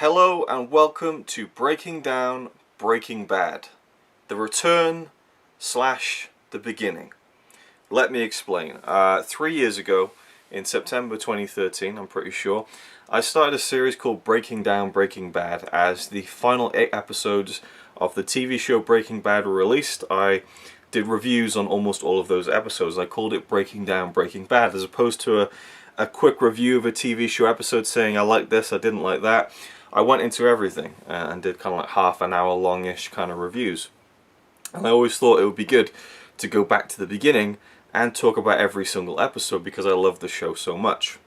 Hello and welcome to Breaking Down Breaking Bad, the return slash the beginning. Let me explain. 3 years ago, in September 2013, I'm pretty sure, I started a series called Breaking Down Breaking Bad. As the final 8 episodes of the TV show Breaking Bad were released, I did reviews on almost all of those episodes. I called it Breaking Down Breaking Bad, as opposed to a quick review of a TV show episode saying I like this, I didn't like that. I went into everything and did kind of like half an hour longish kind of reviews. And I always thought it would be good to go back to the beginning and talk about every single episode because I love the show so much.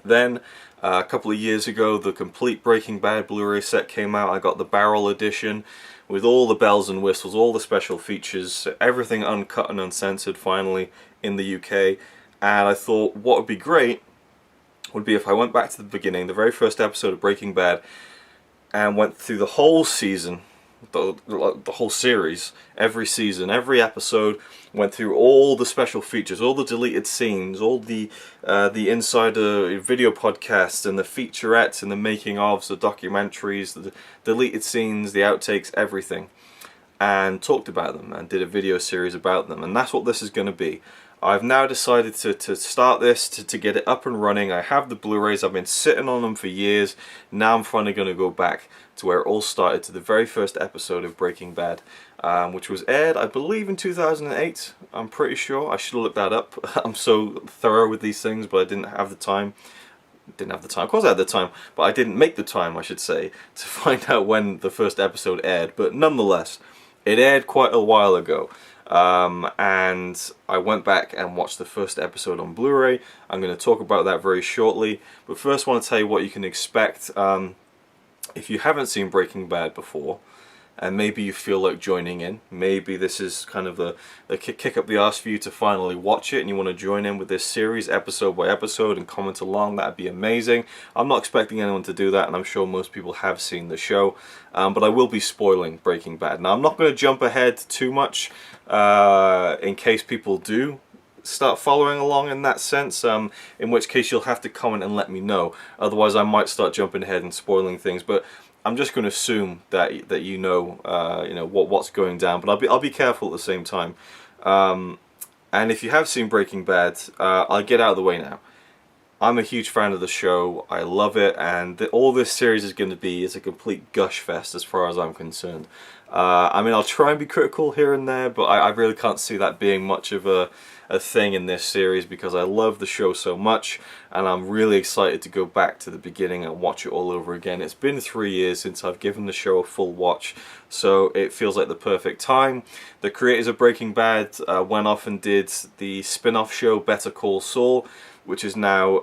Then a couple of years ago, the complete Breaking Bad Blu-ray set came out. I got the barrel edition with all the bells and whistles, all the special features, everything uncut and uncensored finally in the UK. And I thought what would be great would be if I went back to the beginning, the very first episode of Breaking Bad, and went through the whole season, the whole series, every season, every episode, went through all the special features, all the deleted scenes, all the insider video podcasts and the featurettes and the making ofs, the documentaries, the deleted scenes, the outtakes, everything, and talked about them and did a video series about them. And that's what this is going to be. I've now decided to start this, to get it up and running. I have the Blu-rays, I've been sitting on them for years. Now I'm finally going to go back to where it all started, to the very first episode of Breaking Bad, which was aired, I believe, in 2008. I'm pretty sure. I should have looked that up. I'm so thorough with these things, but I didn't have the time. Of course I had the time, but I didn't make the time, I should say, to find out when the first episode aired. But nonetheless, it aired quite a while ago. And I went back and watched the first episode on Blu-ray. I'm going to talk about that very shortly, but first I want to tell you what you can expect. If you haven't seen Breaking Bad before, and maybe you feel like joining in, maybe this is kind of the kick up the arse for you to finally watch it, and you want to join in with this series episode by episode and comment along, that'd be amazing. I'm not expecting anyone to do that, and I'm sure most people have seen the show, but I will be spoiling Breaking Bad. Now, I'm not going to jump ahead too much in case people do start following along in that sense, in which case you'll have to comment and let me know. Otherwise I might start jumping ahead and spoiling things, but I'm just going to assume that you know what's going down, but I'll be careful at the same time. And if you have seen Breaking Bad, I'll get out of the way now. I'm a huge fan of the show. I love it, and all this series is going to be is a complete gush fest as far as I'm concerned. I mean, I'll try and be critical here and there, but I really can't see that being much of a thing in this series because I love the show so much, and I'm really excited to go back to the beginning and watch it all over again. It's been 3 years since I've given the show a full watch, so it feels like the perfect time. The creators of Breaking Bad went off and did the spin-off show Better Call Saul, which is now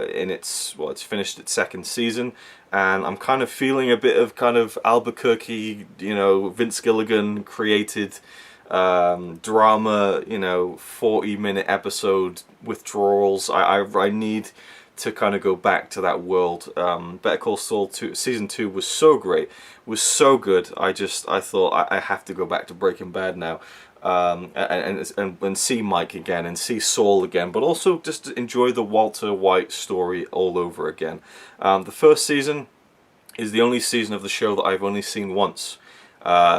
it's finished its 2nd season, and I'm kind of feeling a bit of kind of Albuquerque, Vince Gilligan created drama, 40-minute episode withdrawals. I need to kind of go back to that world. Better Call Saul season 2 was so great, was so good. I thought I have to go back to Breaking Bad now. And see Mike again and see Saul again, but also just enjoy the Walter White story all over again. The first season is the only season of the show that I've only seen once.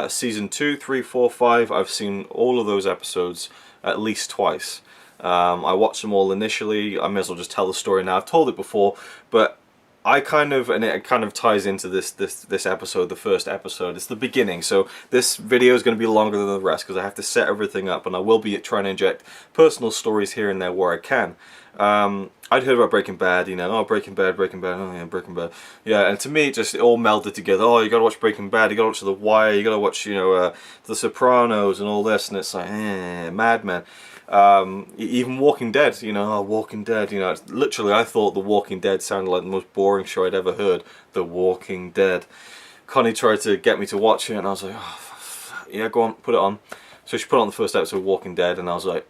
Season 2, 3, 4, 5, I've seen all of those episodes at least twice. I watched them all initially. I may as well just tell the story now. I've told it before, but and it kind of ties into this episode, the first episode. It's the beginning, so this video is going to be longer than the rest because I have to set everything up, and I will be trying to inject personal stories here and there where I can. I'd heard about Breaking Bad, Breaking Bad, oh yeah, Breaking Bad. Yeah, and to me it all melded together. Oh, you gotta watch Breaking Bad, you gotta watch The Wire, you gotta watch, The Sopranos and all this, and it's like, Mad Men. Even Walking Dead, Walking Dead, literally I thought The Walking Dead sounded like the most boring show I'd ever heard. The Walking Dead. Connie tried to get me to watch it, and I was like, oh, yeah, go on, put it on. So she put on the first episode of Walking Dead, and I was like,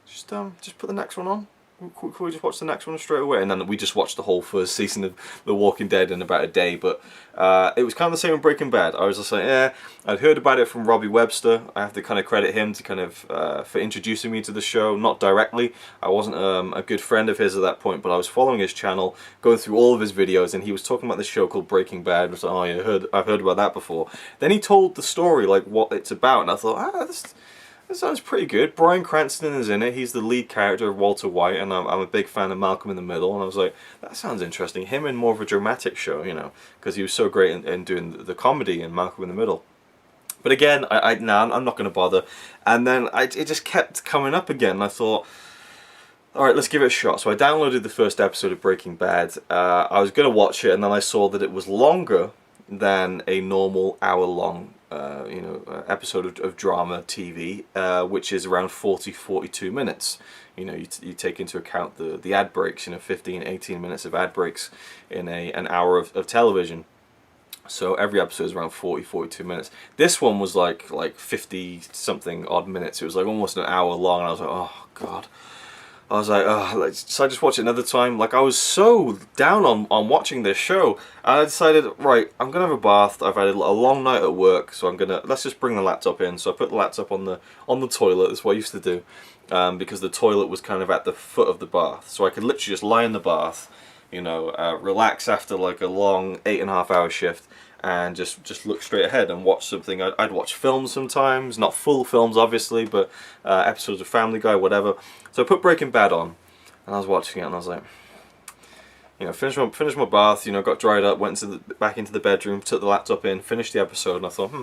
just put the next one on. Could we just watch the next one straight away? And then we just watched the whole first season of The Walking Dead in about a day. But it was kind of the same with Breaking Bad. I was just like, I'd heard about it from Robbie Webster. I have to kind of credit him to kind of for introducing me to the show. Not directly. I wasn't a good friend of his at that point, but I was following his channel, going through all of his videos, and he was talking about this show called Breaking Bad. I was like, oh yeah, I've heard about that before. Then he told the story, like what it's about, and I thought, this sounds pretty good. Bryan Cranston is in it. He's the lead character of Walter White, and I'm a big fan of Malcolm in the Middle. And I was like, that sounds interesting. Him in more of a dramatic show, you know, because he was so great in doing the comedy in Malcolm in the Middle. But again, I'm not going to bother. And then it just kept coming up again. And I thought, all right, let's give it a shot. So I downloaded the first episode of Breaking Bad. I was going to watch it, and then I saw that it was longer than a normal hour-long episode of drama TV, which is around 40-42 minutes. You know, you take into account the ad breaks, 15-18 minutes of ad breaks in an hour of television. So every episode is around 40-42 minutes. This one was like 50-something odd minutes. It was like almost an hour long, and I was like, oh god. I was like, oh, so I just watch it another time. Like, I was so down on watching this show, and I decided, right, I'm gonna have a bath. I've had a long night at work, so let's just bring the laptop in. So I put the laptop on the toilet. That's what I used to do, because the toilet was kind of at the foot of the bath, so I could literally just lie in the bath, relax after like a long 8.5-hour shift, and just look straight ahead and watch something. I'd watch films sometimes, not full films obviously, but episodes of Family Guy, whatever. So I put Breaking Bad on, and I was watching it, and I was like, finished my bath, got dried up, went back into the bedroom, took the laptop in, finished the episode, and I thought,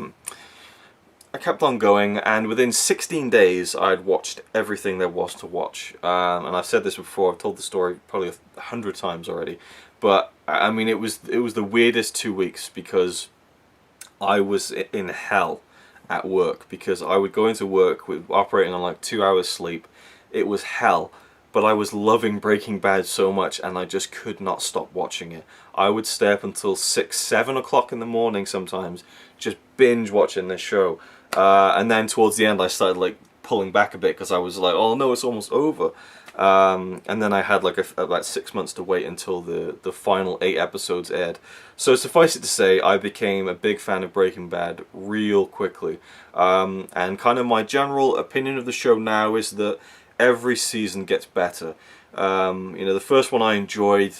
I kept on going, and within 16 days I'd watched everything there was to watch. And I've said this before, I've told the story probably 100 times already, but I mean, it was the weirdest 2 weeks, because I was in hell at work, because I would go into work operating on like 2 hours sleep. It was hell, but I was loving Breaking Bad so much, and I just could not stop watching it. I would stay up until 6-7 o'clock in the morning sometimes, just binge watching this show. And then towards the end I started like pulling back a bit, because I was like, oh no, it's almost over. And then I had like about 6 months to wait until the final 8 episodes aired. So suffice it to say, I became a big fan of Breaking Bad real quickly. And kind of my general opinion of the show now is that every season gets better. The first one I enjoyed.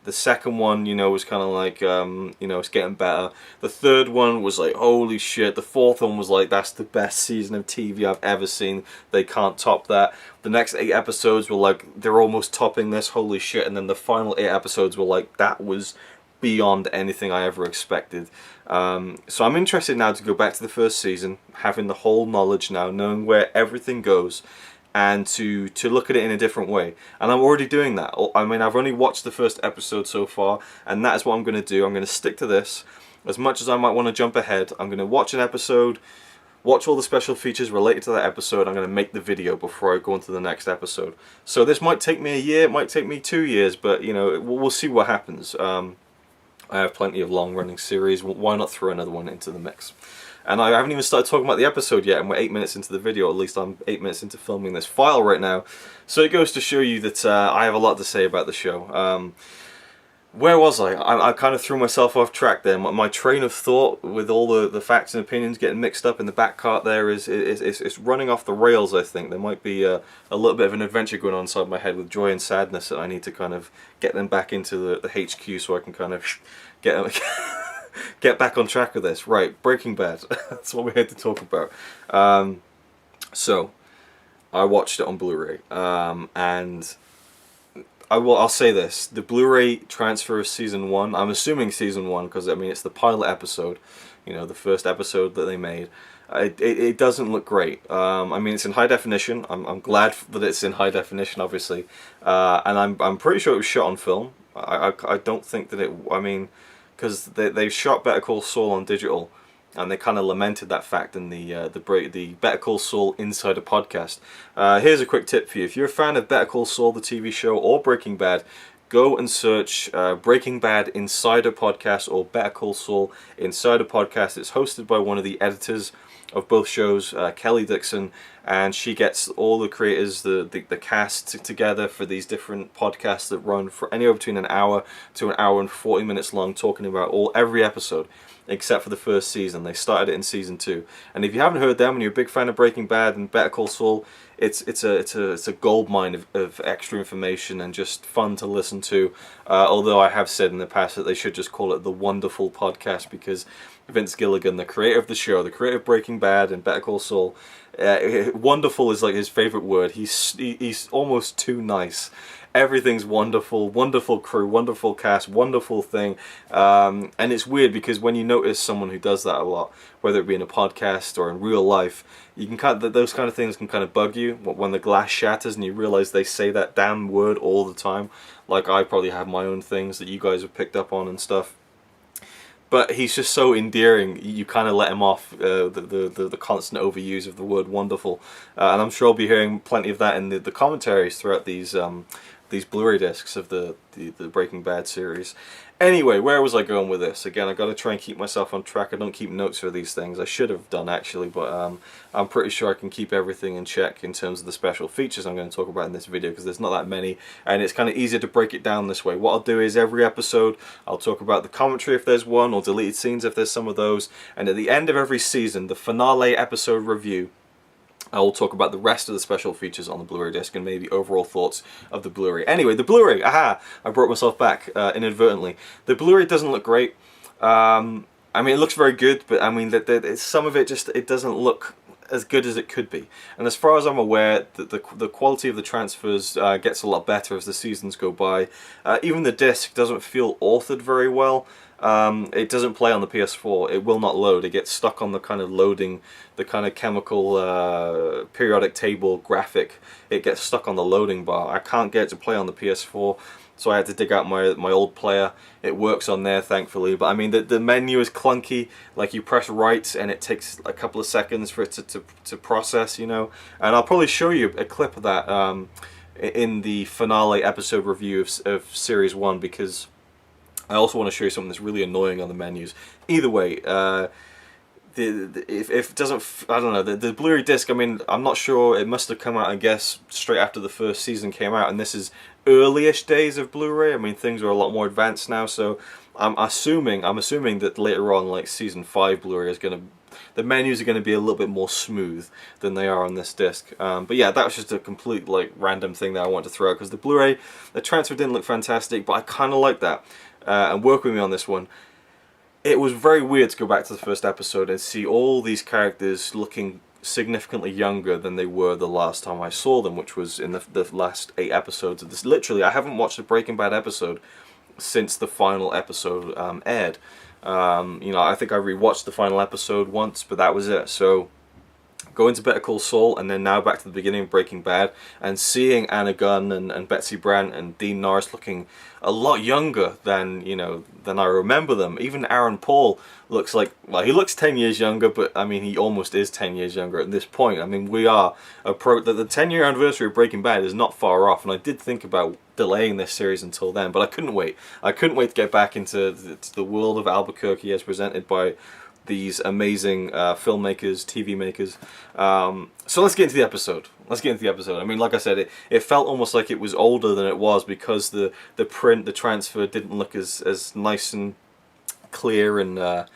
The second one, was kind of like, it's getting better. The third one was like, holy shit. The fourth one was like, that's the best season of TV I've ever seen. They can't top that. The next 8 episodes were like, they're almost topping this, holy shit. And then the final 8 episodes were like, that was beyond anything I ever expected. So I'm interested now to go back to the first season, having the whole knowledge now, knowing where everything goes, and to look at it in a different way. And I'm already doing that. I mean, I've only watched the first episode so far, and that is what I'm going to do. I'm going to stick to this. As much as I might want to jump ahead, I'm going to watch an episode, watch all the special features related to that episode. I'm going to make the video before I go on to the next episode. So this might take me a year, it might take me 2 years, but we'll see what happens. I have plenty of long-running series. Why not throw another one into the mix? And I haven't even started talking about the episode yet, and we're 8 minutes into the video. At least I'm 8 minutes into filming this file right now. So it goes to show you that I have a lot to say about the show. Where was I? I kind of threw myself off track there. My train of thought, with all the facts and opinions getting mixed up in the back cart there, is running off the rails, I think. There might be a little bit of an adventure going on inside my head with joy and sadness, that I need to kind of get them back into the HQ so I can kind of get back on track with this. Right, Breaking Bad. That's what we're here to talk about. So, I watched it on Blu-ray, and I'll say this: the Blu-ray transfer of season 1. I'm assuming season 1, because I mean it's the pilot episode, the first episode that they made. It doesn't look great. I mean, it's in high definition. I'm glad that it's in high definition, obviously, and I'm pretty sure it was shot on film. I don't think that it. I mean, because they shot Better Call Saul on digital, and they kind of lamented that fact in the Better Call Saul Insider podcast. Here's a quick tip for you: if you're a fan of Better Call Saul, the TV show, or Breaking Bad, go and search Breaking Bad Insider podcast or Better Call Saul Insider podcast. It's hosted by one of the editors of both shows, Kelly Dixon, and she gets all the creators, the cast together for these different podcasts that run for anywhere between an hour to an hour and 40 minutes long, talking about every episode except for the first season. They started it in season 2, and if you haven't heard them and you're a big fan of Breaking Bad and Better Call Saul, it's a gold mine of extra information and just fun to listen to. Although I have said in the past that they should just call it the Wonderful Podcast, because Vince Gilligan, the creator of the show, the creator of Breaking Bad and Better Call Saul, wonderful is like his favorite word. He's almost too nice. Everything's wonderful, wonderful crew, wonderful cast, wonderful thing. And it's weird because when you notice someone who does that a lot, whether it be in a podcast or in real life, you can those kind of things can kind of bug you when the glass shatters and you realize they say that damn word all the time. Like I probably have my own things that you guys have picked up on and stuff. But he's just so endearing, you kind of let him off the constant overuse of the word wonderful. And I'm sure I'll be hearing plenty of that in the commentaries throughout these Blu-ray discs of the Breaking Bad series. Anyway, where was I going with this? Again, I've got to try and keep myself on track. I don't keep notes for these things. I should have done actually, but I'm pretty sure I can keep everything in check in terms of the special features I'm going to talk about in this video, because there's not that many, and it's kind of easier to break it down this way. What I'll do is every episode I'll talk about the commentary if there's one, or deleted scenes if there's some of those, and at the end of every season, the finale episode review, I will talk about the rest of the special features on the Blu-ray disc and maybe overall thoughts of the Blu-ray. Anyway, the Blu-ray, aha! I brought myself back inadvertently. The Blu-ray doesn't look great. I mean, it looks very good, but I mean, some of it just, it doesn't look as good as it could be. And as far as I'm aware, the quality of the transfers gets a lot better as the seasons go by. Even the disc doesn't feel authored very well. It doesn't play on the PS4. It will not load. It gets stuck on the kind of loading, the kind of chemical periodic table graphic. It gets stuck on the loading bar. I can't get it to play on the PS4, so I had to dig out my old player. It works on there, thankfully, but I mean the menu is clunky. Like you press right and it takes a couple of seconds for it to process, you know. And I'll probably show you a clip of that in the finale episode review of Series 1, because I also want to show you something that's really annoying on the menus. Either way, if it doesn't, I don't know, the Blu-ray disc, I mean, I'm not sure, it must have come out, I guess, straight after the first season came out, and this is early-ish days of Blu-ray. I mean, things are a lot more advanced now, so I'm assuming that later on, like season 5 Blu-ray is going to, the menus are going to be a little bit more smooth than they are on this disc. But yeah, that was just a complete like random thing that I wanted to throw out, because the Blu-ray, the transfer didn't look fantastic, but I kind of like that. And work with me on this one. It was very weird to go back to the first episode and see all these characters looking significantly younger than they were the last time I saw them, which was in the last 8 episodes of this. Literally, I haven't watched a Breaking Bad episode since the final episode aired. You know, I think I rewatched the final episode once, but that was it. So going to Better Call Saul, and then now back to the beginning of Breaking Bad, and seeing Anna Gunn and Betsy Brandt and Dean Norris looking a lot younger than, you know, than I remember them. Even Aaron Paul looks like, well, he looks 10 years younger, but I mean, he almost is 10 years younger at this point. I mean, we are the 10-year anniversary of Breaking Bad is not far off, and I did think about delaying this series until then, but I couldn't wait. I couldn't wait to get back into the world of Albuquerque as presented by these amazing filmmakers, TV makers. So let's get into the episode. I mean, like I said, it felt almost like it was older than it was, because the print, the transfer didn't look as nice and clear and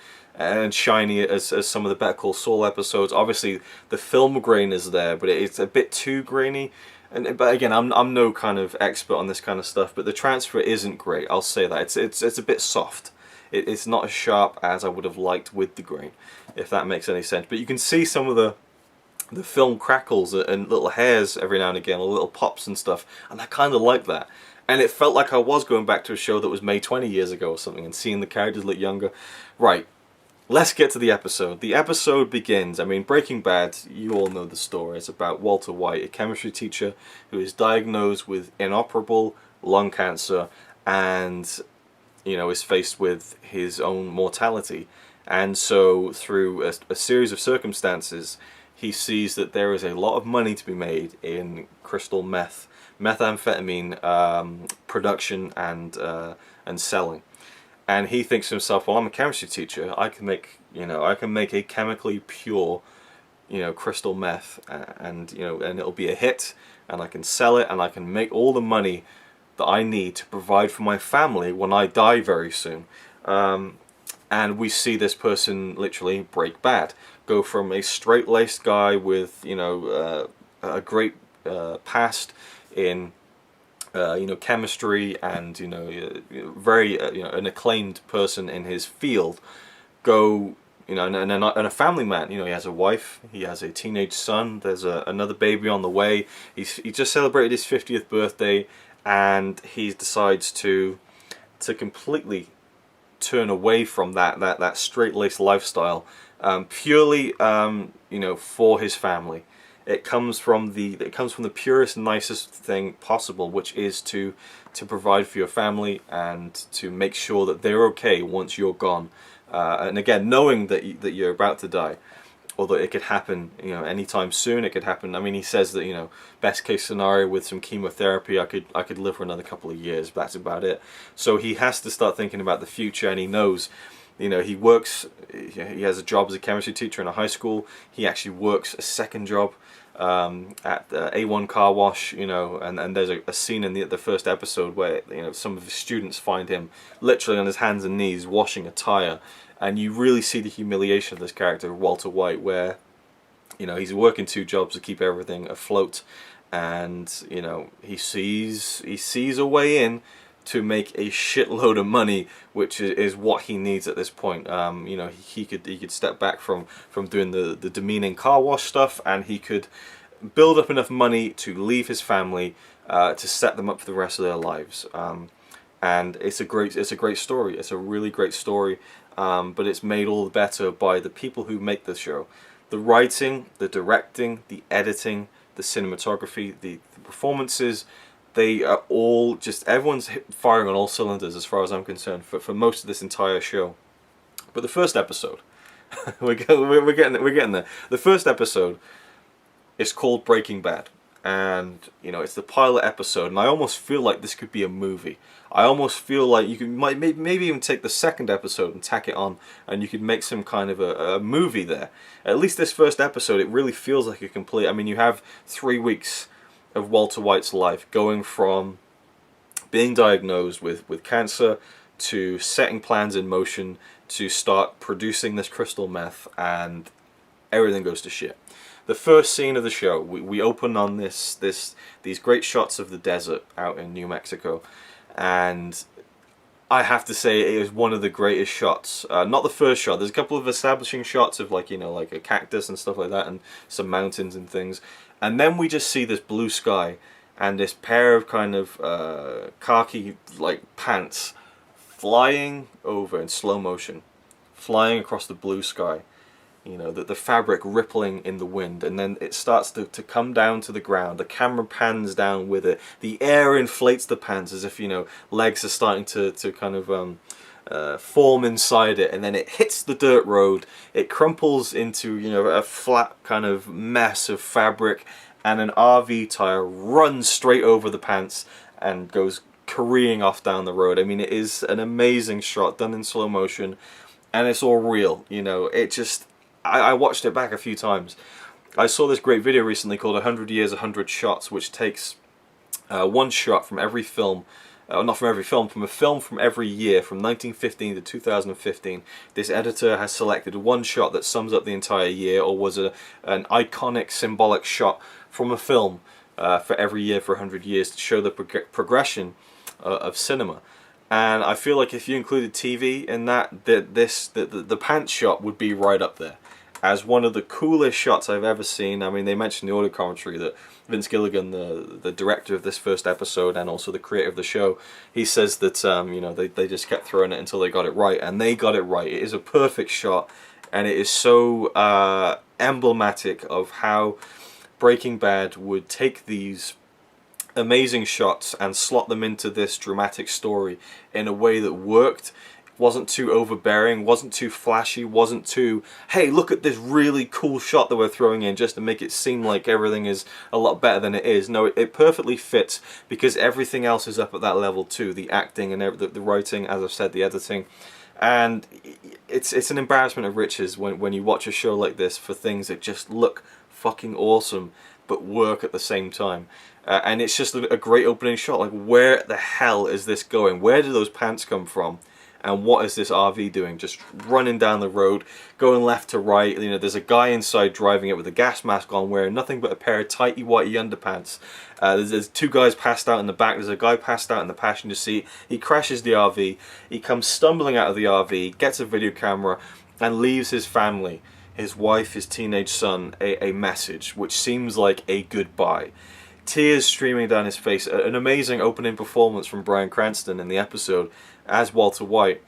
shiny as some of the Better Call Saul episodes. Obviously, the film grain is there, but it's a bit too grainy. But again, I'm no kind of expert on this kind of stuff, but the transfer isn't great. I'll say that it's a bit soft. It's not as sharp as I would have liked with the grain, if that makes any sense. But you can see some of the film crackles and little hairs every now and again, or little pops and stuff, and I kind of like that. And it felt like I was going back to a show that was made 20 years ago or something, and seeing the characters look younger. Right, let's get to the episode. The episode begins, I mean, Breaking Bad, you all know the story. It's about Walter White, a chemistry teacher who is diagnosed with inoperable lung cancer, and you know, is faced with his own mortality. And so through a series of circumstances, he sees that there is a lot of money to be made in crystal methamphetamine production and selling. And he thinks to himself, well, I'm a chemistry teacher, I can make a chemically pure crystal meth, and and it'll be a hit, and I can sell it, and I can make all the money that I need to provide for my family when I die very soon. And we see this person literally break bad, go from a straight-laced guy with a great past in chemistry, and very an acclaimed person in his field, go and a family man. He has a wife, he has a teenage son, there's another baby on the way. He just celebrated his 50th birthday, and he decides to completely turn away from that straight-laced lifestyle, purely for his family. It comes from the purest, nicest thing possible, which is to provide for your family and to make sure that they're okay once you're gone. And again, knowing that you're about to die, although it could happen, anytime soon. It could happen. I mean, he says that best case scenario with some chemotherapy, I could live for another couple of years. But that's about it. So he has to start thinking about the future, and he knows. He works. He has a job as a chemistry teacher in a high school. He actually works a second job at A1 Car Wash, and there's a scene in the first episode where some of his students find him literally on his hands and knees washing a tire, and you really see the humiliation of this character, Walter White, where he's working two jobs to keep everything afloat, and he sees a way in to make a shitload of money, which is what he needs at this point. He could step back from doing the demeaning car wash stuff, and he could build up enough money to leave his family, to set them up for the rest of their lives. And it's a great story. It's a really great story, but it's made all the better by the people who make the show. The writing, the directing, the editing, the cinematography, the performances. They are all everyone's firing on all cylinders as far as I'm concerned for most of this entire show. But the first episode, we're getting there. The first episode is called Breaking Bad, and it's the pilot episode, and I almost feel like this could be a movie. I almost feel like you could maybe even take the second episode and tack it on, and you could make some kind of a movie there. At least this first episode, it really feels like a complete. I mean, you have 3 weeks of Walter White's life, going from being diagnosed with cancer to setting plans in motion to start producing this crystal meth, and everything goes to shit. The first scene of the show, we open on these great shots of the desert out in New Mexico, and I have to say it is one of the greatest shots. Not the first shot. There's a couple of establishing shots of like a cactus and stuff like that, and some mountains and things. And then we just see this blue sky and this pair of kind of khaki like pants flying over in slow motion, flying across the blue sky. The fabric rippling in the wind, and then it starts to come down to the ground. The camera pans down with it. The air inflates the pants as if legs are starting to kind of form inside it, and then it hits the dirt road. It crumples into a flat kind of mess of fabric, and an RV tire runs straight over the pants and goes careening off down the road. I mean, it is an amazing shot done in slow motion, and it's all real. It just. I watched it back a few times. I saw this great video recently called 100 Years, 100 Shots, which takes one shot from every film, not from every film, from a film from every year, from 1915 to 2015. This editor has selected one shot that sums up the entire year, or was an iconic, symbolic shot from a film for every year for 100 years to show the progression of cinema. And I feel like if you included TV in that, the pants shot would be right up there as one of the coolest shots I've ever seen. I mean, they mentioned in the audio commentary that Vince Gilligan, the director of this first episode and also the creator of the show, he says that they just kept throwing it until they got it right, and they got it right. It is a perfect shot, and it is so emblematic of how Breaking Bad would take these amazing shots and slot them into this dramatic story in a way that worked. Wasn't too overbearing, wasn't too flashy, wasn't too, hey, look at this really cool shot that we're throwing in just to make it seem like everything is a lot better than it is. No, it perfectly fits because everything else is up at that level too. The acting and the writing, as I've said, the editing. And it's an embarrassment of riches when you watch a show like this for things that just look fucking awesome but work at the same time. And it's just a great opening shot. Like, where the hell is this going? Where did those pants come from? And what is this RV doing? Just running down the road, going left to right. You know, there's a guy inside driving it with a gas mask on, wearing nothing but a pair of tighty whitey underpants. There's two guys passed out in the back. There's a guy passed out in the passenger seat. He crashes the RV. He comes stumbling out of the RV, gets a video camera, and leaves his family, his wife, his teenage son, a message, which seems like a goodbye. Tears streaming down his face. An amazing opening performance from Bryan Cranston in the episode as Walter White.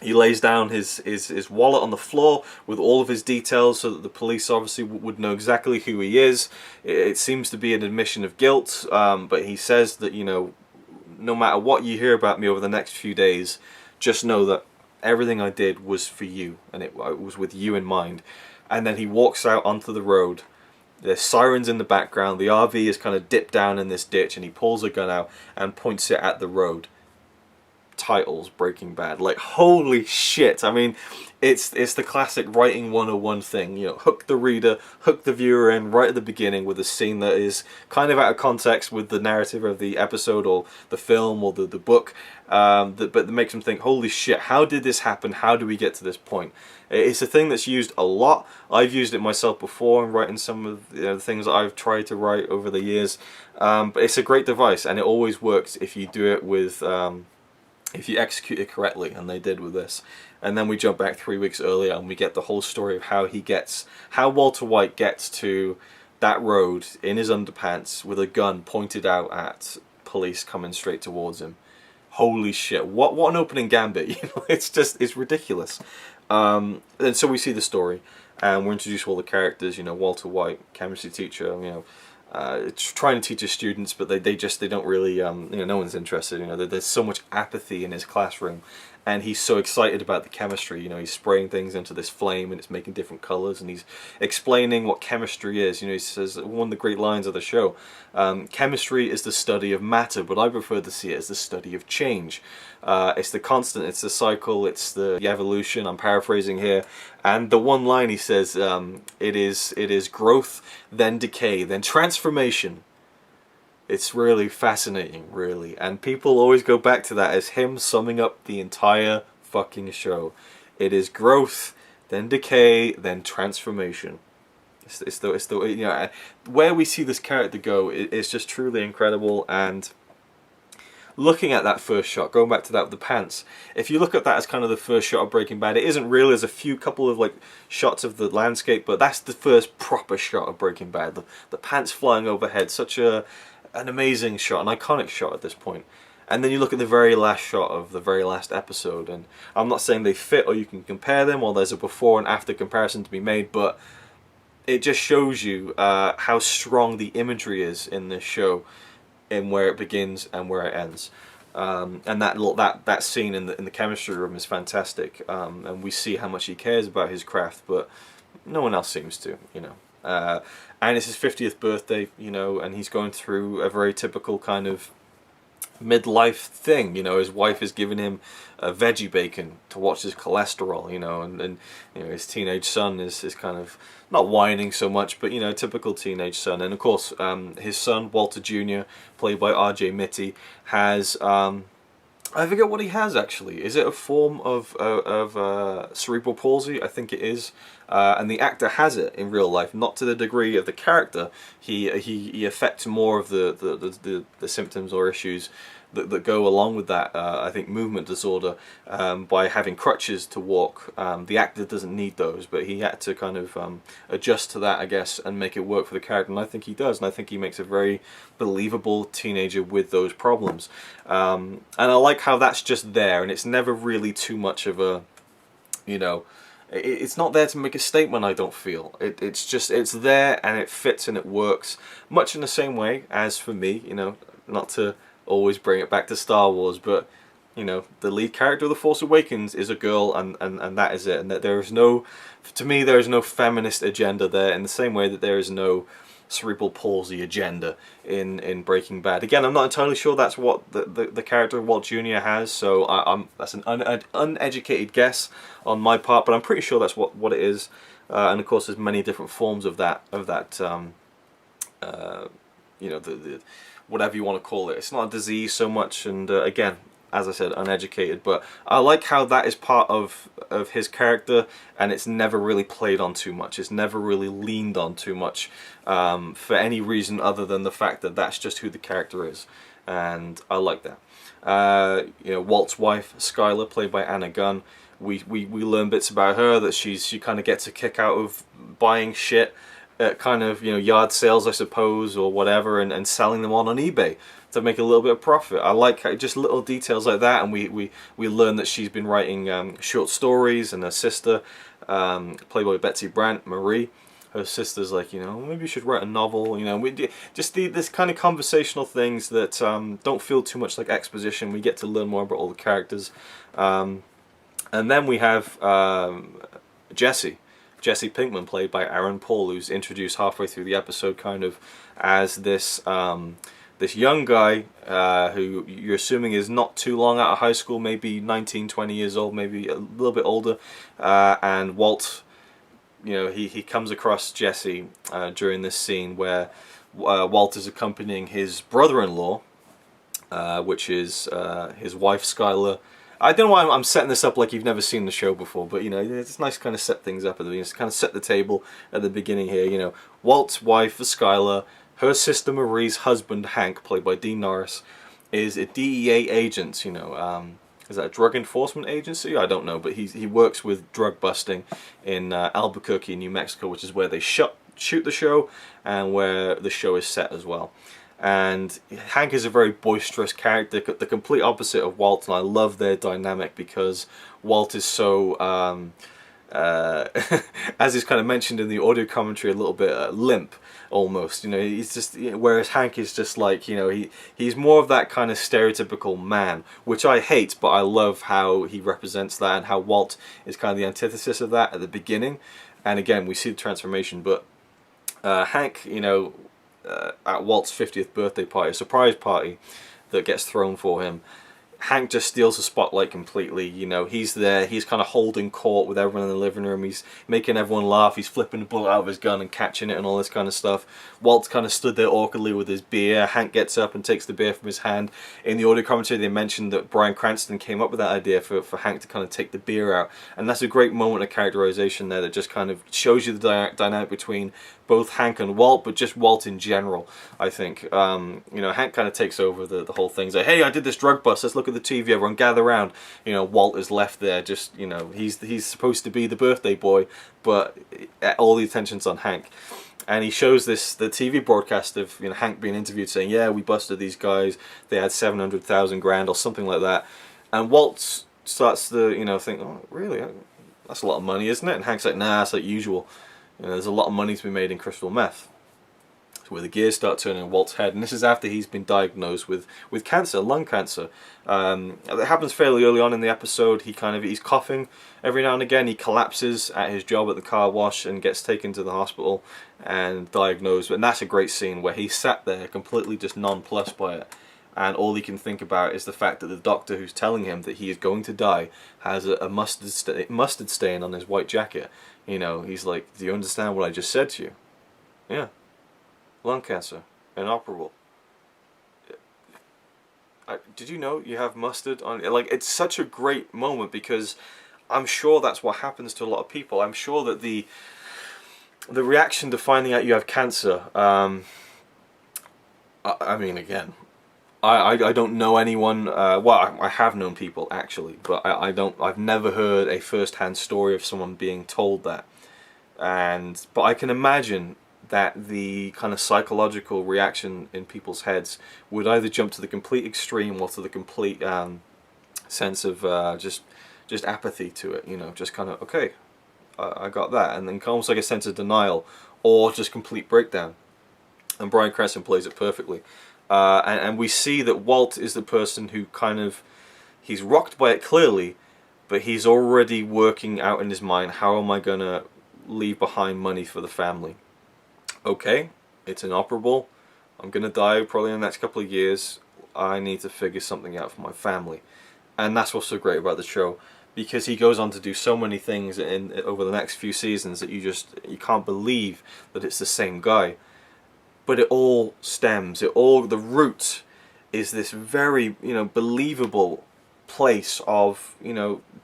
He lays down his wallet on the floor with all of his details so that the police obviously would know exactly who he is. It seems to be an admission of guilt, but he says that, you know, no matter what you hear about me over the next few days, just know that everything I did was for you, and it was with you in mind. And then he walks out onto the road. There's sirens in the background. The RV is kind of dipped down in this ditch, and he pulls a gun out and points it at the road. Titles: Breaking Bad. Like, holy shit. I mean, it's the classic writing 101 thing, you know, hook the reader, hook the viewer in right at the beginning with a scene that is kind of out of context with the narrative of the episode or the film or the book, but that makes them think, holy shit, how did this happen? How do we get to this point? It's a thing that's used a lot. I've used it myself before in writing some of the things that I've tried to write over the years, but it's a great device, and it always works if you do it with if you execute it correctly, and they did with this. And then we jump back 3 weeks earlier and we get the whole story of how Walter White gets to that road in his underpants with a gun pointed out at police coming straight towards him. Holy shit, what an opening gambit. You know, it's ridiculous. And so we see the story, and we're introduced to all the characters. You know, Walter White, chemistry teacher, you know, trying to teach his students, but they don't really, you know, no one's interested. You know, there's so much apathy in his classroom, and he's so excited about the chemistry. You know, he's spraying things into this flame, and it's making different colors, and he's explaining what chemistry is. You know, he says one of the great lines of the show: chemistry is the study of matter, but I prefer to see it as the study of change. It's the constant, it's the cycle, it's the evolution. I'm paraphrasing here, and the one line he says, it is growth, then decay, then transformation. It's really fascinating, really, and people always go back to that as him summing up the entire fucking show. It is growth, then decay, then transformation. It's the you know, where we see this character go is just truly incredible. And looking at that first shot, going back to that with the pants, if you look at that as kind of the first shot of Breaking Bad, it isn't real. There's a couple of like shots of the landscape, but that's the first proper shot of Breaking Bad. The pants flying overhead, such an amazing shot, an iconic shot at this point. And then you look at the very last shot of the very last episode, and I'm not saying they fit or you can compare them or there's a before and after comparison to be made, but it just shows you how strong the imagery is in this show, in where it begins and where it ends. And that scene in the chemistry room is fantastic, and we see how much he cares about his craft, but no one else seems to, you know. And it's his 50th birthday, you know, and he's going through a very typical kind of midlife thing. You know, his wife is giving him veggie bacon to watch his cholesterol, you know, and you know, his teenage son is kind of not whining so much, but, you know, typical teenage son. And of course, his son Walter Jr., played by R.J. Mitty, has I forget what he has actually. Is it a form of cerebral palsy? I think it is. And the actor has it in real life, not to the degree of the character. He affects more of the symptoms or issues that go along with that. I think movement disorder, by having crutches to walk. The actor doesn't need those, but he had to kind of adjust to that, I guess, and make it work for the character. And I think he does, and I think he makes a very believable teenager with those problems. And I like how that's just there, and it's never really too much of a, you know, it's not there to make a statement, I don't feel. It's there, and it fits and it works, much in the same way as for me, you know, not to always bring it back to Star Wars, but, you know, the lead character of The Force Awakens is a girl, and that is it. And that there is no, to me, there is no feminist agenda there, in the same way that there is no cerebral palsy agenda in Breaking Bad. Again, I'm not entirely sure that's what the character of Walt Jr. has, so that's an uneducated guess on my part, but I'm pretty sure that's what it is. And of course, there's many different forms of that you know, the whatever you want to call it. It's not a disease so much, and again, as I said, uneducated, but I like how that is part of his character, and it's never really played on too much. It's never really leaned on too much for any reason other than the fact that that's just who the character is, and I like that. You know, Walt's wife, Skylar, played by Anna Gunn, we learn bits about her, that she kind of gets a kick out of buying shit at kind of, you know, yard sales, I suppose, or whatever, and selling them on eBay to make a little bit of profit. I like just little details like that, and we learn that she's been writing short stories, and her sister, played by Betsy Brandt, Marie, her sister's like, you know, maybe you should write a novel, you know. This kind of conversational things that don't feel too much like exposition. We get to learn more about all the characters. And then we have Jesse Pinkman, played by Aaron Paul, who's introduced halfway through the episode kind of as this this young guy who you're assuming is not too long out of high school, maybe 19, 20 years old, maybe a little bit older, and Walt, you know, he comes across Jesse during this scene where Walt is accompanying his brother-in-law, which is his wife Skylar. I don't know why I'm setting this up like you've never seen the show before, but you know, it's nice to kind of set things up at the beginning, to kind of set the table at the beginning here. You know, Walt's wife, Skylar, her sister Marie's husband, Hank, played by Dean Norris, is a DEA agent. You know, is that a drug enforcement agency? I don't know, but he works with drug busting in Albuquerque, New Mexico, which is where they shoot the show and where the show is set as well. And Hank is a very boisterous character, the complete opposite of Walt, and I love their dynamic because Walt is so, as is kind of mentioned in the audio commentary, a little bit limp almost. You know, he's just, whereas Hank is just like, you know, he's more of that kind of stereotypical man, which I hate, but I love how he represents that, and how Walt is kind of the antithesis of that at the beginning. And again, we see the transformation, but Hank, you know, at Walt's 50th birthday party, a surprise party that gets thrown for him, Hank just steals the spotlight completely. You know, he's there, he's kind of holding court with everyone in the living room, he's making everyone laugh, he's flipping the bullet out of his gun and catching it and all this kind of stuff. Walt's kind of stood there awkwardly with his beer. Hank gets up and takes the beer from his hand. In the audio commentary, they mentioned that Bryan Cranston came up with that idea for Hank to kind of take the beer out, and that's a great moment of characterization there that just kind of shows you the dynamic between both Hank and Walt, but just Walt in general, I think. You know, Hank kind of takes over the whole thing. He's like, hey, I did this drug bust, let's look at the TV, everyone gather around. You know, Walt is left there, just, you know, he's supposed to be the birthday boy, but all the attention's on Hank. And he shows the TV broadcast of, you know, Hank being interviewed saying, yeah, we busted these guys, they had 700,000 grand or something like that. And Walt starts to, you know, think, oh, really? That's a lot of money, isn't it? And Hank's like, nah, it's like usual. You know, there's a lot of money to be made in crystal meth. So where the gears start turning in Walt's head, and this is after he's been diagnosed with cancer, lung cancer. That happens fairly early on in the episode. He's coughing every now and again. He collapses at his job at the car wash and gets taken to the hospital and diagnosed. And that's a great scene where he sat there completely just nonplussed by it. And all he can think about is the fact that the doctor who's telling him that he is going to die has a mustard stain on his white jacket. You know, he's like, do you understand what I just said to you? Yeah. Lung cancer. Inoperable. Did you know you have mustard on... Like, it's such a great moment because I'm sure that's what happens to a lot of people. I'm sure that the reaction to finding out you have cancer... I mean, again... I don't know anyone, well, I have known people actually, but I've never heard a first-hand story of someone being told that. But I can imagine that the kind of psychological reaction in people's heads would either jump to the complete extreme or to the complete sense of just apathy to it, you know, just kind of, okay, I got that, and then almost like a sense of denial, or just complete breakdown. And Bryan Cranston plays it perfectly. And we see that Walt is the person who kind of, he's rocked by it clearly, but he's already working out in his mind, how am I going to leave behind money for the family? Okay, it's inoperable. I'm gonna die probably in the next couple of years. I need to figure something out for my family. And that's what's so great about the show, because he goes on to do so many things over the next few seasons that you can't believe that it's the same guy. But it all stems, the root is this very, believable place of,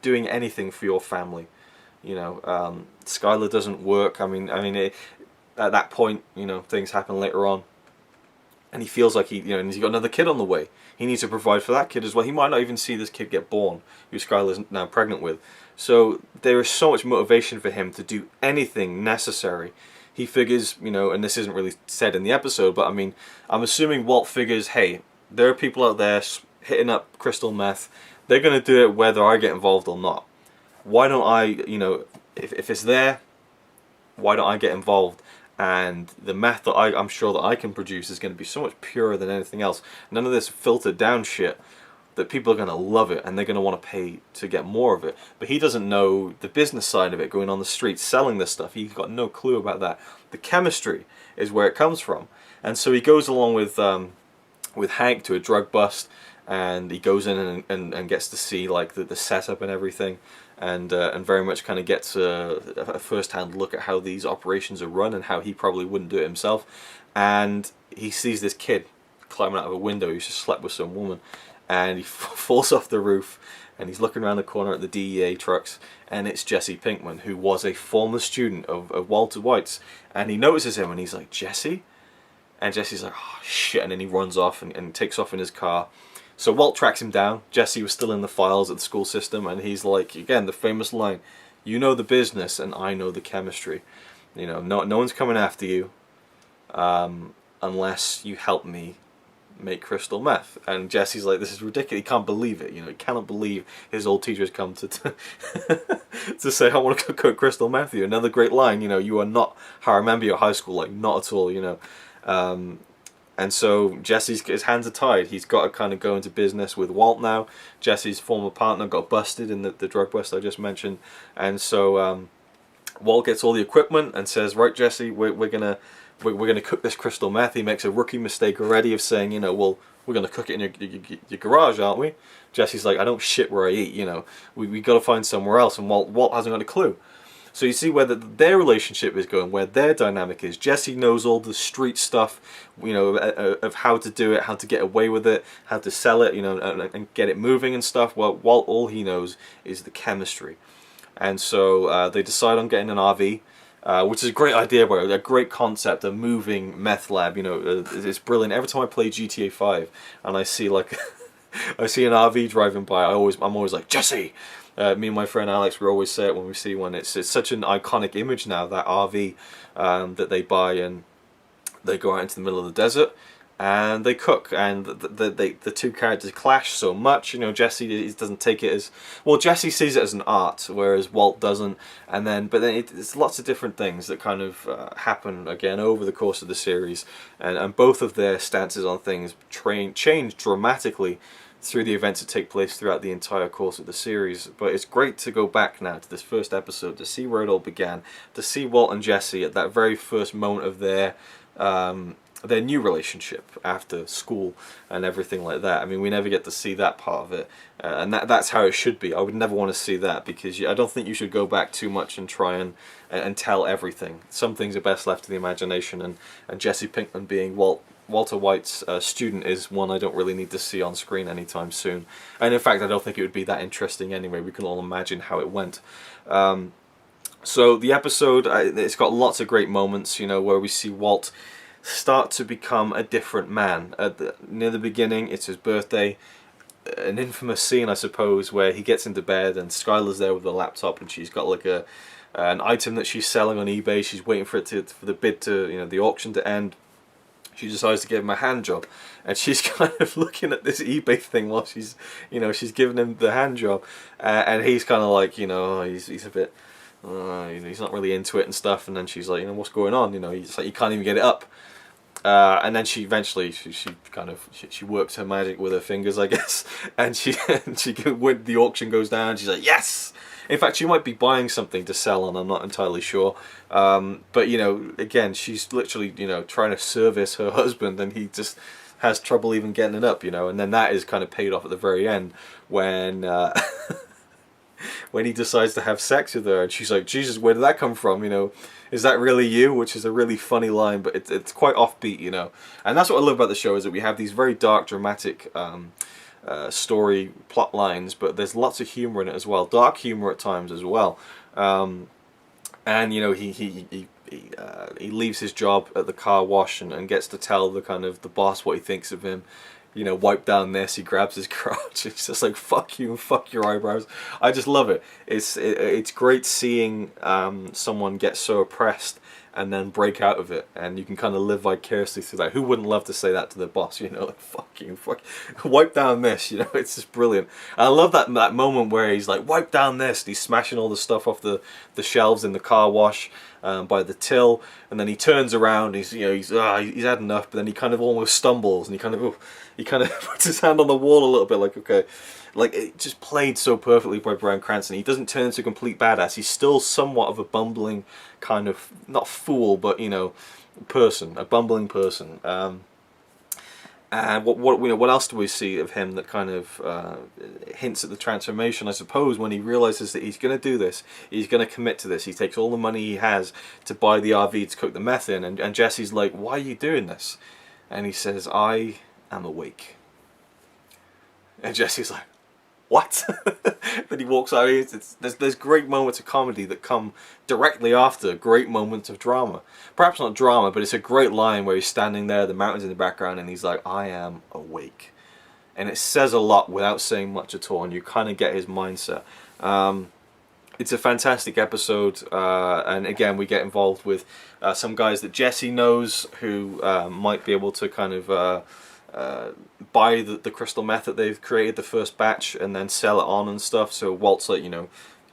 doing anything for your family. Skylar doesn't work. At that point, things happen later on, and he feels like and he's got another kid on the way. He needs to provide for that kid as well. He might not even see this kid get born, who Skylar's now pregnant with. So there is so much motivation for him to do anything necessary. He figures, and this isn't really said in the episode, but I'm assuming Walt figures, hey, there are people out there hitting up crystal meth. They're going to do it whether I get involved or not. Why don't I, if it's there, why don't I get involved? And the meth that I'm sure that I can produce is going to be so much purer than anything else. None of this filtered down shit, that people are going to love it and they're going to want to pay to get more of it. But he doesn't know the business side of it, going on the streets selling this stuff. He's got no clue about that. The chemistry is where it comes from. And so he goes along with Hank to a drug bust, and he goes in and gets to see like the setup and everything, and very much kind of gets a first-hand look at how these operations are run and how he probably wouldn't do it himself. And he sees this kid climbing out of a window who's just slept with some woman, and he falls off the roof, and he's looking around the corner at the DEA trucks, and it's Jesse Pinkman, who was a former student of Walter White's, and he notices him and he's like, Jesse? And Jesse's like, oh shit, and then he runs off and takes off in his car. So Walt tracks him down. Jesse was still in the files at the school system, and he's like, again, the famous line, you know the business and I know the chemistry. No one's coming after you unless you help me make crystal meth. And Jesse's like, this is ridiculous. He can't believe it. He cannot believe his old teacher's come to to say, I want to cook crystal meth with you. Another great line, you are not how I remember your high school, like not at all, And so his hands are tied. He's got to kind of go into business with Walt now. Jesse's former partner got busted in the drug bust I just mentioned, and so Walt gets all the equipment and says, right, Jesse, we're gonna cook this crystal meth. He makes a rookie mistake already of saying, well, we're gonna cook it in your garage, aren't we? Jesse's like, I don't shit where I eat. We got to find somewhere else, and Walt hasn't got a clue. So you see where their relationship is going, where their dynamic is. Jesse knows all the street stuff, of how to do it, how to get away with it, how to sell it, and get it moving and stuff. Well, Walt, all he knows is the chemistry. And so they decide on getting an RV, which is a great idea, bro. A great concept, a moving meth lab. It's brilliant. Every time I play GTA 5 and I see like I see an RV driving by, I'm always like, Jesse. Me and my friend Alex, we always say it when we see one. It's such an iconic image now, that RV that they buy, and they go out into the middle of the desert and they cook, and the two characters clash so much. Jesse doesn't take it as well. Jesse sees it as an art, whereas Walt doesn't. But then it's lots of different things that kind of happen again over the course of the series, and both of their stances on things change dramatically through the events that take place throughout the entire course of the series. But it's great to go back now to this first episode to see where it all began, to see Walt and Jesse at that very first moment of their new relationship after school and everything like that. We never get to see that part of it, and that's how it should be. I would never want to see that, because I don't think you should go back too much and try and tell everything. Some things are best left to the imagination, and Jesse Pinkman being Walter White's student is one I don't really need to see on screen anytime soon. And in fact, I don't think it would be that interesting anyway. We can all imagine how it went. So the episode, it's got lots of great moments, where we see Walt start to become a different man. Near the beginning, it's his birthday. An infamous scene, I suppose, where he gets into bed and Skylar's there with a laptop, and she's got like an item that she's selling on eBay. She's waiting for the bid to, the auction to end. She decides to give him a hand job, and she's kind of looking at this eBay thing while she's giving him the hand job, and he's kind of like, he's a bit, he's not really into it and stuff. And then she's like, what's going on? He's like, you can't even get it up. And then she eventually she works her magic with her fingers, I guess, and the auction goes down. She's like, yes. In fact, she might be buying something to sell on, I'm not entirely sure. But, you know, again, she's literally, you know, trying to service her husband, and he just has trouble even getting it up, you know. And then that is kind of paid off at the very end when when he decides to have sex with her, and she's like, Jesus, where did that come from, you know? Is that really you? Which is a really funny line, but it's quite offbeat, you know. And that's what I love about the show, is that we have these very dark, dramatic story plot lines, but there's lots of humor in it as well, dark humor at times as well. And you know, he leaves his job at the car wash and gets to tell the boss what he thinks of him. You know, wipe down this. He grabs his crotch. It's just like, fuck you and fuck your eyebrows. I just love it. It's great seeing someone get so oppressed and then break out of it, and you can kind of live vicariously through that. Who wouldn't love to say that to their boss? You know, like, fuck you, fuck, wipe down this. You know, it's just brilliant. And I love that moment where he's like, wipe down this. And he's smashing all the stuff off the shelves in the car wash by the till, and then he turns around. He's had enough, but then he kind of almost stumbles, and he kind of puts his hand on the wall a little bit, like, okay. Like, it just played so perfectly by Bryan Cranston. He doesn't turn into a complete badass. He's still somewhat of a bumbling kind of, not fool, but, you know, person, a bumbling person. And what else do we see of him that kind of hints at the transformation? I suppose when he realizes that he's going to do this, he's going to commit to this. He takes all the money he has to buy the RV to cook the meth in, and Jesse's like, "Why are you doing this?" And he says, "I am awake." And Jesse's like, "What?" Then he walks out. There's great moments of comedy that come directly after great moments of drama. Perhaps not drama, but it's a great line where he's standing there, the mountains in the background, and he's like, "I am awake." And it says a lot without saying much at all, and you kind of get his mindset. It's a fantastic episode, and again, we get involved with some guys that Jesse knows who might be able to kind of buy the crystal meth that they've created, the first batch, and then sell it on and stuff. So Walt's like, you know,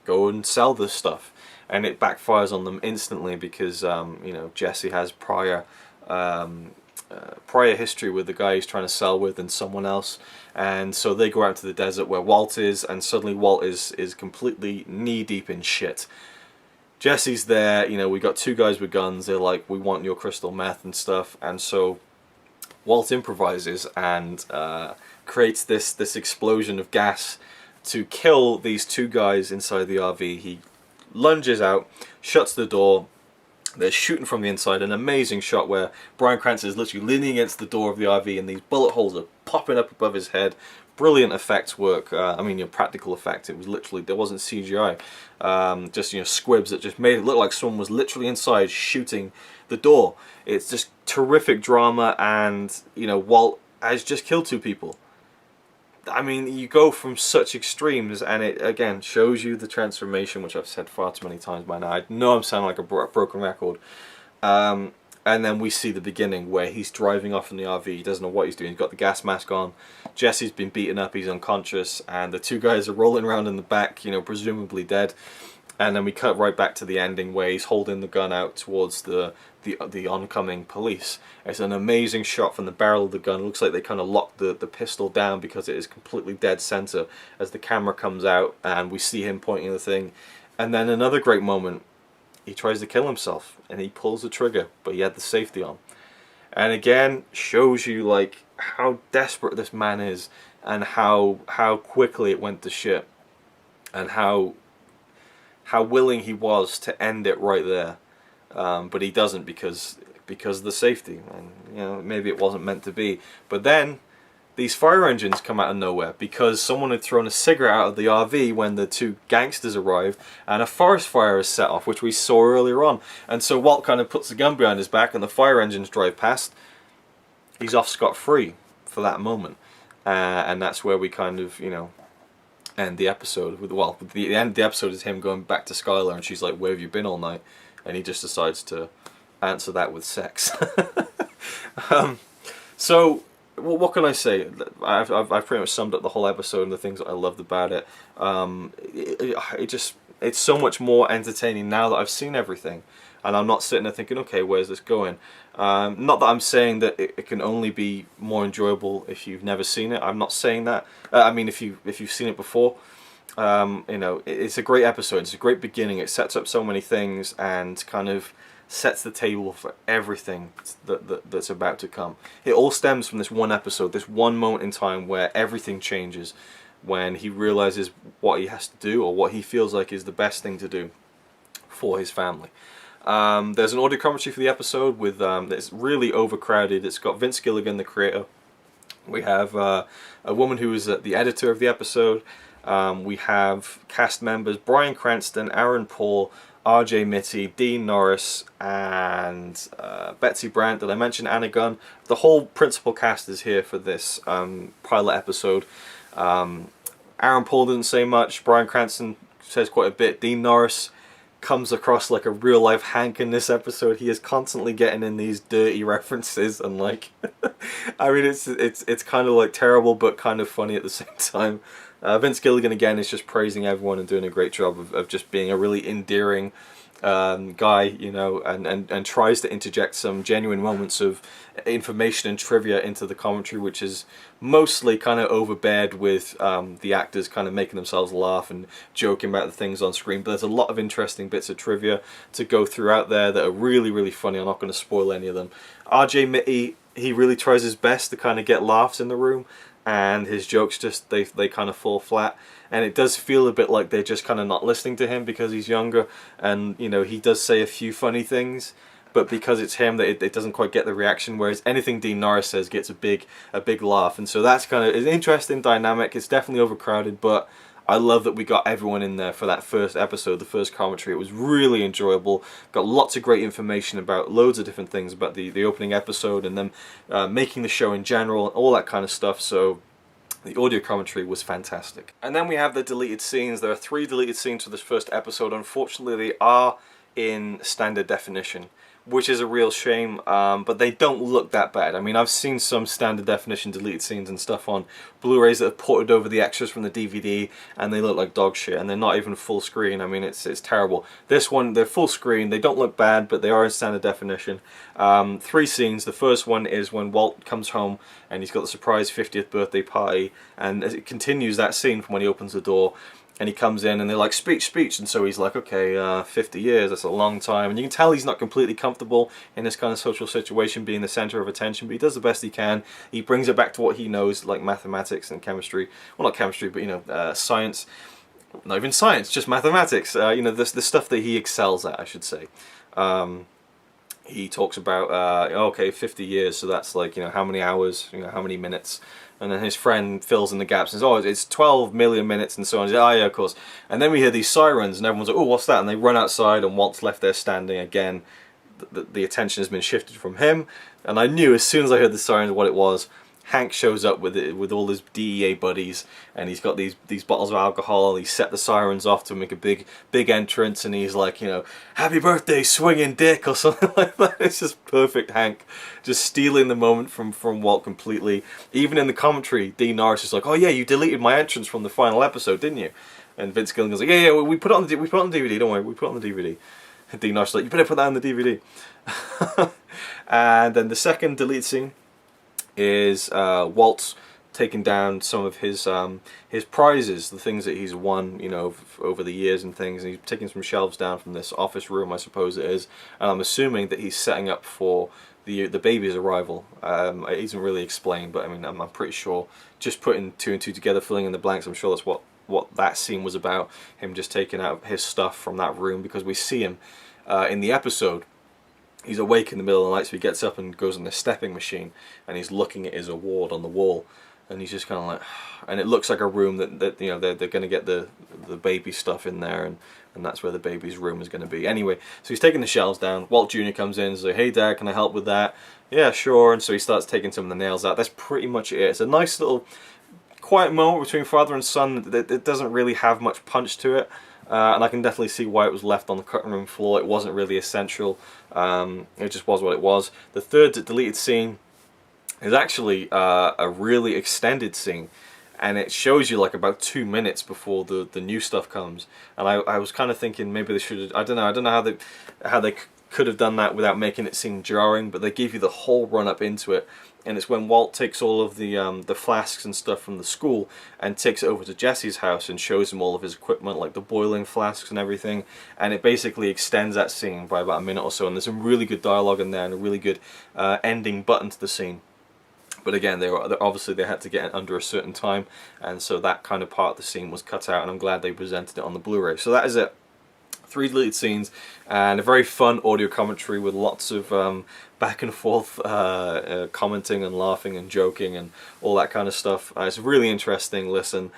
go and sell this stuff, and it backfires on them instantly because you know, Jesse has prior history with the guy he's trying to sell with and someone else, and so they go out to the desert where Walt is, and suddenly Walt is completely knee deep in shit. Jesse's there, you know, we got two guys with guns. They're like, "We want your crystal meth and stuff," and so Walt improvises and creates this explosion of gas to kill these two guys inside the RV. He lunges out, shuts the door. They're shooting from the inside. An amazing shot where Bryan Cranston is literally leaning against the door of the RV, and these bullet holes are popping up above his head. Brilliant effects work. I mean, you know, practical effects. It was literally, there wasn't CGI. Just, you know, squibs that just made it look like someone was literally inside shooting the door. It's just terrific drama, and, you know, Walt has just killed two people. I mean, you go from such extremes, and it again shows you the transformation, which I've said far too many times by now. I know I'm sounding like a broken record. And then we see the beginning where he's driving off in the RV. He doesn't know what he's doing. He's got the gas mask on. Jesse's been beaten up. He's unconscious, and the two guys are rolling around in the back, you know, presumably dead. And then we cut right back to the ending where he's holding the gun out towards the oncoming police. It's an amazing shot from the barrel of the gun. It looks like they kind of locked the pistol down because it is completely dead center as the camera comes out and we see him pointing the thing. And then another great moment, he tries to kill himself and he pulls the trigger, but he had the safety on. And again, shows you like how desperate this man is and how quickly it went to shit, and how willing he was to end it right there. But he doesn't because of the safety, and you know, maybe it wasn't meant to be. But then these fire engines come out of nowhere because someone had thrown a cigarette out of the RV when the two gangsters arrived, and a forest fire is set off, which we saw earlier on. And so Walt kind of puts the gun behind his back, and the fire engines drive past. He's off scot-free for that moment, and that's where we kind of, you know, end the episode with, well, the end of the episode is him going back to Skylar, and she's like, "Where have you been all night?" And he just decides to answer that with sex. So what can I say? I've pretty much summed up the whole episode and the things that I loved about it. It's so much more entertaining now that I've seen everything, and I'm not sitting there thinking, okay, where's this going? Not that I'm saying that it can only be more enjoyable if you've never seen it. I'm not saying that. I mean, if you've seen it before. You know, it's a great episode. It's a great beginning. It sets up so many things and kind of sets the table for everything that's about to come. It all stems from this one episode, this one moment in time where everything changes, when he realizes what he has to do, or what he feels like is the best thing to do for his family. There's an audio commentary for the episode with it's really overcrowded. It's got Vince Gilligan, the creator. We have a woman who is the editor of the episode. We have cast members Bryan Cranston, Aaron Paul, RJ Mitty, Dean Norris, and Betsy Brandt. Did I mention Anna Gunn? The whole principal cast is here for this pilot episode. Aaron Paul didn't say much. Bryan Cranston says quite a bit. Dean Norris comes across like a real life Hank in this episode. He is constantly getting in these dirty references and like I mean it's kind of like terrible but kind of funny at the same time. Vince Gilligan again is just praising everyone and doing a great job of just being a really endearing guy, you know, and tries to interject some genuine moments of information and trivia into the commentary, which is mostly kind of overbeared with the actors kind of making themselves laugh and joking about the things on screen. But there's a lot of interesting bits of trivia to go through out there that are really, really funny. I'm not going to spoil any of them. RJ Mitty, he really tries his best to kind of get laughs in the room, and his jokes just they kind of fall flat, and it does feel a bit like they're just kind of not listening to him because he's younger, and you know, he does say a few funny things, but because it's him, that it doesn't quite get the reaction, whereas anything Dean Norris says gets a big laugh. And so that's kind of an interesting dynamic. It's definitely overcrowded, but I love that we got everyone in there for that first episode, the first commentary. It was really enjoyable. Got lots of great information about loads of different things about the opening episode, and then making the show in general and all that kind of stuff. So the audio commentary was fantastic. And then we have the deleted scenes. There are 3 deleted scenes for this first episode. Unfortunately, they are in standard definition, which is a real shame, but they don't look that bad. I mean, I've seen some standard definition deleted scenes and stuff on Blu-rays that have ported over the extras from the DVD, and they look like dog shit, and they're not even full screen. I mean, it's terrible. This one, they're full screen. They don't look bad, but they are in standard definition. 3 scenes. The first one is when Walt comes home, and he's got the surprise 50th birthday party, and it continues that scene from when he opens the door. And he comes in and they're like, speech, and so he's like, okay, 50 years, that's a long time. And you can tell he's not completely comfortable in this kind of social situation, being the center of attention, but he does the best he can. He brings it back to what he knows, like mathematics and chemistry. Well, not chemistry, but, you know, science. Not even science, just mathematics. You know, the stuff that he excels at, I should say. He talks about, okay, 50 years, so that's like, you know, how many hours, you know, how many minutes. And then his friend fills in the gaps and says, oh, it's 12 million minutes and so on. He's like, oh yeah, of course. And then we hear these sirens and everyone's like, oh, what's that? And they run outside and Walt's left there standing again. The attention has been shifted from him. And I knew as soon as I heard the sirens what it was. Hank shows up with all his DEA buddies, and he's got these bottles of alcohol. He set the sirens off to make a big entrance, and he's like, you know, happy birthday, swinging dick, or something like that. It's just perfect Hank, just stealing the moment from Walt completely. Even in the commentary, Dean Norris is like, oh yeah, you deleted my entrance from the final episode, didn't you? And Vince Gilligan's like, yeah, we put it on the DVD. Don't worry, we put it on the DVD. And Dean Norris is like, you better put that on the DVD. And then the second deleted scene is Walt taking down some of his prizes, the things that he's won, you know, over the years and things. And he's taking some shelves down from this office room, I suppose it is. And I'm assuming that he's setting up for the baby's arrival. It isn't really explained, but I mean, I'm pretty sure. Just putting 2 and 2 together, filling in the blanks. I'm sure that's what that scene was about. Him just taking out his stuff from that room, because we see him in the episode. He's awake in the middle of the night, so he gets up and goes on the stepping machine, and he's looking at his award on the wall, and he's just kind of like, and it looks like a room that you know, they're going to get the baby stuff in there, and that's where the baby's room is going to be. Anyway, so he's taking the shelves down. Walt Jr. comes in and says, hey Dad, can I help with that? Yeah, sure. And so he starts taking some of the nails out. That's pretty much it. It's a nice little quiet moment between father and son. It doesn't really have much punch to it. And I can definitely see why it was left on the cutting room floor. It wasn't really essential. It just was what it was. The third deleted scene is actually a really extended scene, and it shows you like about 2 minutes before the new stuff comes. And I was kind of thinking maybe they should. I don't know how they could have done that without making it seem jarring, but they give you the whole run up into it. And it's when Walt takes all of the flasks and stuff from the school and takes it over to Jesse's house and shows him all of his equipment, like the boiling flasks and everything. And it basically extends that scene by about a minute or so. And there's some really good dialogue in there and a really good ending button to the scene. But again, obviously they had to get it under a certain time, and so that kind of part of the scene was cut out. And I'm glad they presented it on the Blu-ray. So that is it. 3 deleted scenes and a very fun audio commentary with lots of back and forth commenting and laughing and joking and all that kind of stuff. It's a really interesting listen.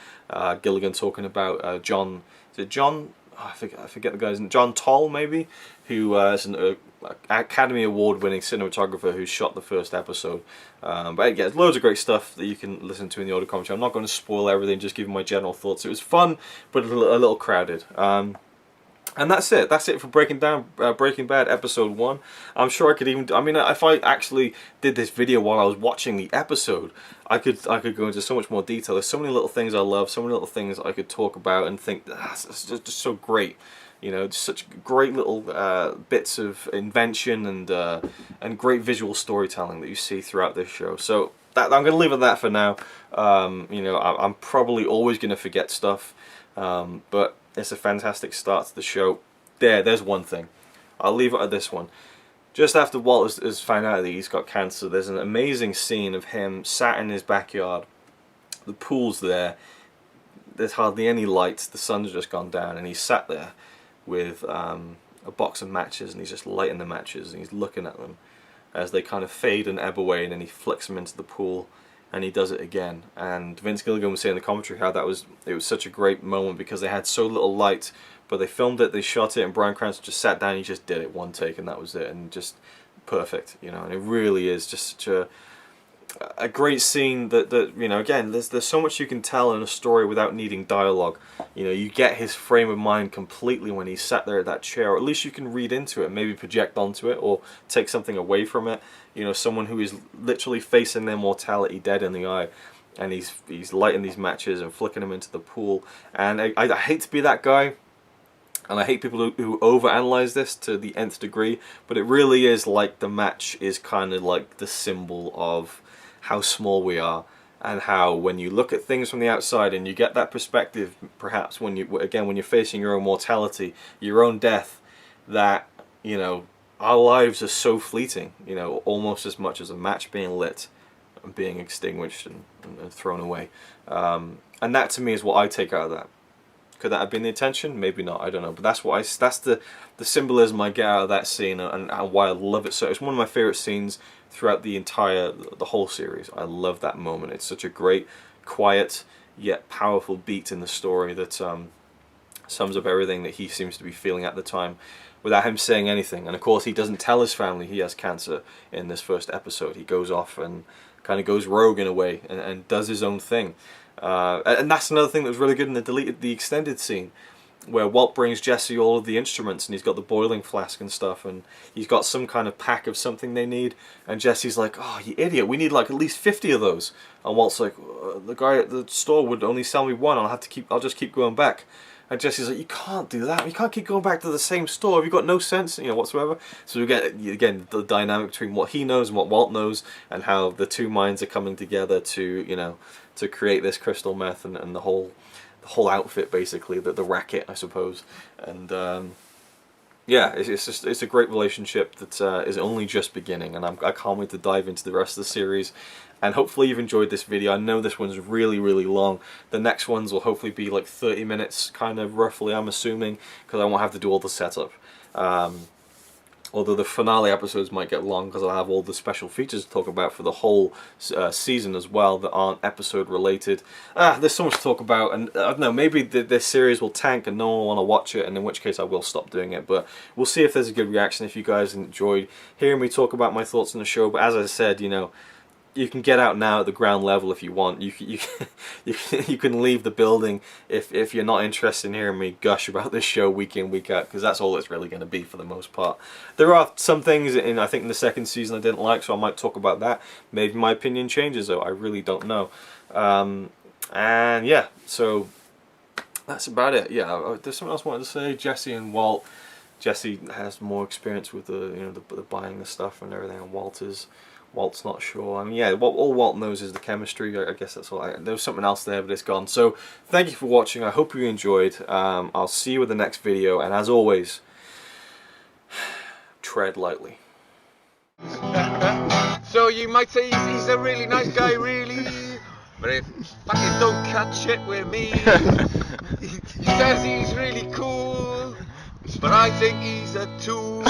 Gilligan talking about John, is it John? Oh, I forget the guy's name. John Toll, maybe, who is an Academy Award winning cinematographer who shot the first episode. But yeah, loads of great stuff that you can listen to in the audio commentary. I'm not going to spoil everything, just give you my general thoughts. It was fun, but a little crowded. And that's it. That's it for breaking down Breaking Bad episode 1. I'm sure I could even, I mean, if I actually did this video while I was watching the episode, I could go into so much more detail. There's so many little things I love, so many little things I could talk about and think, it's just so great. You know, such great little bits of invention and great visual storytelling that you see throughout this show. So I'm going to leave it at that for now. You know, I'm probably always going to forget stuff, but it's a fantastic start to the show. There's one thing. I'll leave it at this one. Just after Walt has found out that he's got cancer, there's an amazing scene of him sat in his backyard. The pool's there. There's hardly any lights. The sun's just gone down, and he's sat there with a box of matches, and he's just lighting the matches, and he's looking at them as they kind of fade and ebb away, and then he flicks them into the pool. And he does it again. And Vince Gilligan was saying in the commentary how it was such a great moment because they had so little light, but they filmed it, they shot it, and Bryan Cranston just sat down and he just did it one take, and that was it, and just perfect, you know. And it really is just such a great scene that you know, again, there's so much you can tell in a story without needing dialogue. You know, you get his frame of mind completely when he's sat there at that chair, or at least you can read into it, maybe project onto it, or take something away from it. You know, someone who is literally facing their mortality dead in the eye, and he's lighting these matches and flicking them into the pool. And I hate to be that guy, and I hate people who overanalyze this to the nth degree, but it really is like the match is kind of like the symbol of how small we are, and how when you look at things from the outside and you get that perspective, perhaps when you're facing your own mortality, your own death, that, you know, our lives are so fleeting, you know, almost as much as a match being lit and being extinguished and thrown away. And that to me is what I take out of that. Could that have been the intention? Maybe not, I don't know. But that's the symbolism I get out of that scene, and why I love it so. It's one of my favourite scenes throughout the whole series. I love that moment. It's such a great, quiet, yet powerful beat in the story that sums up everything that he seems to be feeling at the time without him saying anything. And of course he doesn't tell his family he has cancer in this first episode. He goes off and kind of goes rogue in a way and does his own thing. And that's another thing that was really good in the extended scene, where Walt brings Jesse all of the instruments, and he's got the boiling flask and stuff, and he's got some kind of pack of something they need, and Jesse's like, "Oh, you idiot, we need like at least 50 of those." And Walt's like, "The guy at the store would only sell me one, I'll just keep going back." And Jesse's like, "You can't do that. You can't keep going back to the same store. Have you got no sense, you know, whatsoever?" So we get, again, the dynamic between what he knows and what Walt knows, and how the two minds are coming together to, you know, to create this crystal meth and the whole outfit, basically, the racket, I suppose. And yeah, it's a great relationship that is only just beginning, and I can't wait to dive into the rest of the series. And hopefully you've enjoyed this video. I know this one's really, really long. The next ones will hopefully be like 30 minutes, kind of roughly, I'm assuming, because I won't have to do all the setup. Although the finale episodes might get long, because I'll have all the special features to talk about for the whole season as well that aren't episode related. There's so much to talk about, and I don't know, maybe this series will tank and no one will want to watch it, and in which case I will stop doing it. But we'll see if there's a good reaction, if you guys enjoyed hearing me talk about my thoughts on the show. But as I said, you know, you can get out now at the ground level if you want. You can leave the building if you're not interested in hearing me gush about this show week in, week out, because that's all it's really going to be for the most part. There are some things I think in the second season I didn't like, so I might talk about that. Maybe my opinion changes, though. I really don't know. And yeah, so that's about it. Yeah, there's something else I wanted to say. Jesse and Walt, Jesse has more experience with the buying the stuff and everything, and Walt's not sure. I mean, yeah, all Walt knows is the chemistry. I guess that's all. There was something else there, but it's gone. So thank you for watching. I hope you enjoyed. I'll see you with the next video, and as always, tread lightly. So you might say he's a really nice guy, really, but if fucking don't cut shit with me. He says he's really cool, but I think he's a tool.